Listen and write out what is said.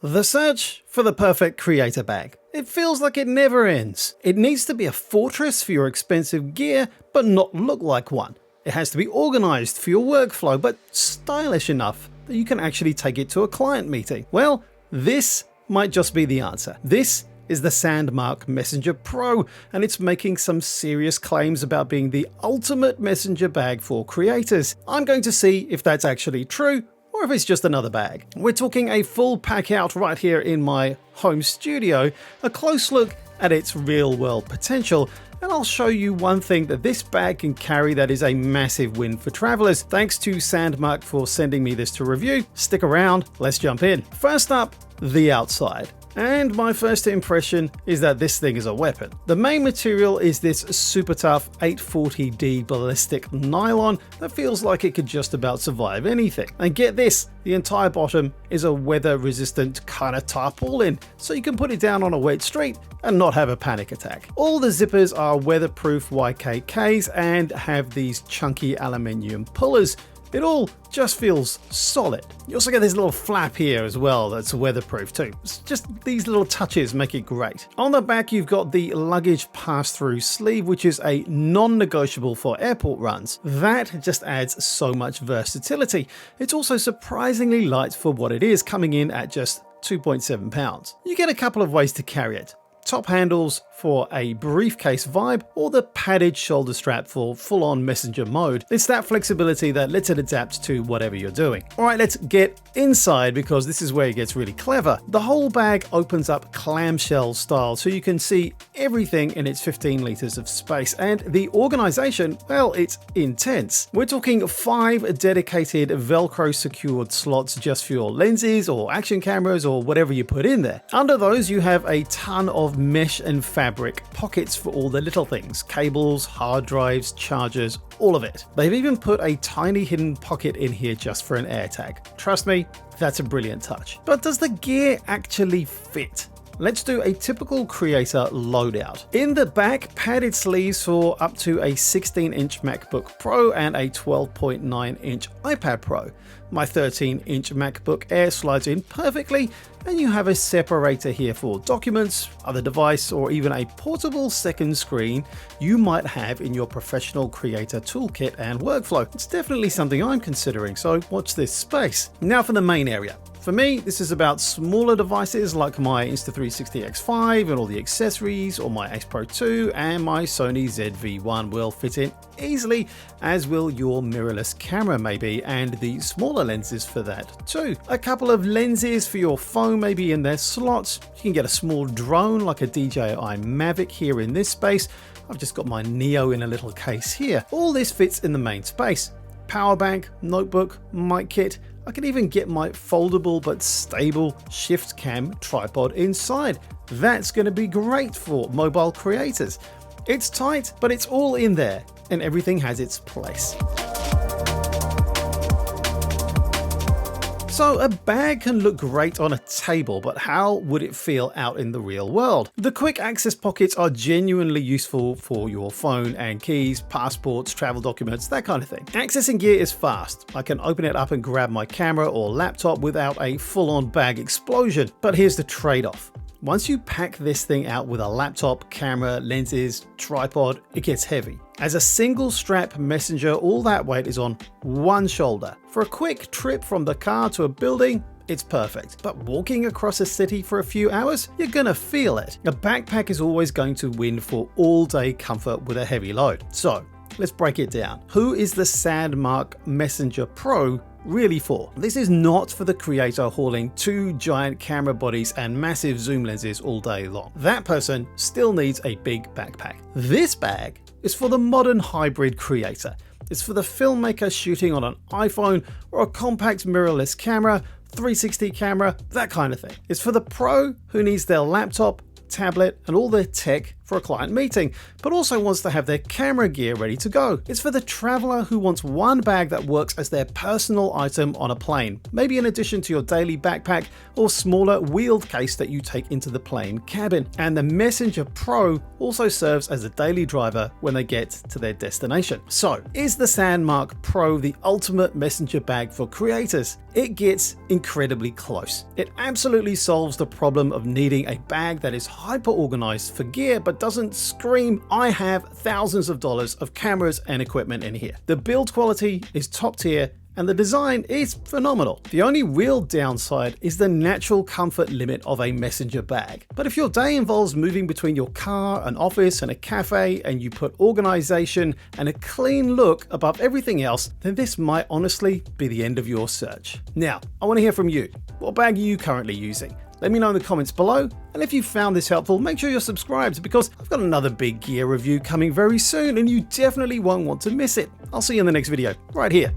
The search for the perfect creator bag. It feels like it never ends. It needs to be a fortress for your expensive gear, but not look like one. It has to be organized for your workflow, but stylish enough that you can actually take it to a client meeting. Well, this might just be the answer. This is the SANDMARC Messenger Pro, and it's making some serious claims about being the ultimate messenger bag for creators. I'm going to see if that's actually true, or if it's just another bag. We're talking a full pack out right here in my home studio, a close look at its real world potential, and I'll show you one thing that this bag can carry that is a massive win for travelers. Thanks to SANDMARC for sending me this to review. Stick around, let's jump in. First up, the outside. And my first impression is that this thing is a weapon. The main material is this super tough 840D ballistic nylon that feels like it could just about survive anything. And get this, the entire bottom is a weather resistant kind of tarpaulin, so you can put it down on a wet street and not have a panic attack. All the zippers are weatherproof YKKs and have these chunky aluminium pullers. It all just feels solid. You also get this little flap here as well that's weatherproof too. It's just these little touches make it great. On the back you've got the luggage pass-through sleeve, which is a non-negotiable for airport runs. That just adds so much versatility. It's also surprisingly light for what it is, coming in at just 2.7 pounds. You get a couple of ways to carry it. Top handles for a briefcase vibe, or the padded shoulder strap for full-on messenger mode. It's that flexibility that lets it adapt to whatever you're doing. Alright, let's get inside because this is where it gets really clever. The whole bag opens up clamshell style so you can see everything in its 15 liters of space, and the organization, well, it's intense. We're talking 5 dedicated Velcro secured slots just for your lenses or action cameras or whatever you put in there. Under those you have a ton of mesh and fabric pockets for all the little things, cables, hard drives, chargers, all of it. They've even put a tiny hidden pocket in here just for an AirTag. Trust me, that's a brilliant touch. But does the gear actually fit? Let's do a typical creator loadout. In the back, padded sleeves for up to a 16-inch MacBook Pro and a 12.9-inch iPad Pro. My 13-inch MacBook Air slides in perfectly, and you have a separator here for documents, other device, or even a portable second screen you might have in your professional creator toolkit and workflow. It's definitely something I'm considering, so watch this space. Now for the main area. For me, this is about smaller devices like my Insta360 X5 and all the accessories, or my X Pro 2 and my Sony ZV-1 will fit in easily, as will your mirrorless camera maybe, and the smaller lenses for that too. A couple of lenses for your phone maybe in their slots. You can get a small drone like a DJI Mavic here in this space. I've just got my Neo in a little case here. All this fits in the main space. Power bank, notebook, mic kit. I can even get my foldable but stable shift cam tripod inside. That's going to be great for mobile creators. It's tight, but it's all in there, and everything has its place. So a bag can look great on a table, but how would it feel out in the real world? The quick access pockets are genuinely useful for your phone and keys, passports, travel documents, that kind of thing. Accessing gear is fast. I can open it up and grab my camera or laptop without a full-on bag explosion. But here's the trade-off. Once you pack this thing out with a laptop, camera, lenses, tripod, it gets heavy. As a single strap messenger, all that weight is on one shoulder. For a quick trip from the car to a building, it's perfect. But walking across a city for a few hours, you're gonna feel it. A backpack is always going to win for all-day comfort with a heavy load. So let's break it down. Who is the SANDMARC Messenger Pro really for? This is not for the creator hauling 2 giant camera bodies and massive zoom lenses all day long. That person still needs a big backpack. This bag is for the modern hybrid creator. It's for the filmmaker shooting on an iPhone or a compact mirrorless camera, 360 camera, that kind of thing. It's for the pro who needs their laptop, tablet, and all their tech for a client meeting, but also wants to have their camera gear ready to go. It's for the traveler who wants one bag that works as their personal item on a plane, maybe in addition to your daily backpack or smaller wheeled case that you take into the plane cabin. And the Messenger Pro also serves as a daily driver when they get to their destination. So, is the SANDMARC Pro the ultimate messenger bag for creators? It gets incredibly close. It absolutely solves the problem of needing a bag that is hyper organized for gear but doesn't scream, "I have thousands of dollars of cameras and equipment in here." The build quality is top tier and the design is phenomenal. The only real downside is the natural comfort limit of a messenger bag. But if your day involves moving between your car, an office, and a cafe, and you put organization and a clean look above everything else, then this might honestly be the end of your search. Now, I want to hear from you. What bag are you currently using? Let me know in the comments below, and if you found this helpful, make sure you're subscribed because I've got another big gear review coming very soon and you definitely won't want to miss it. I'll see you in the next video, right here.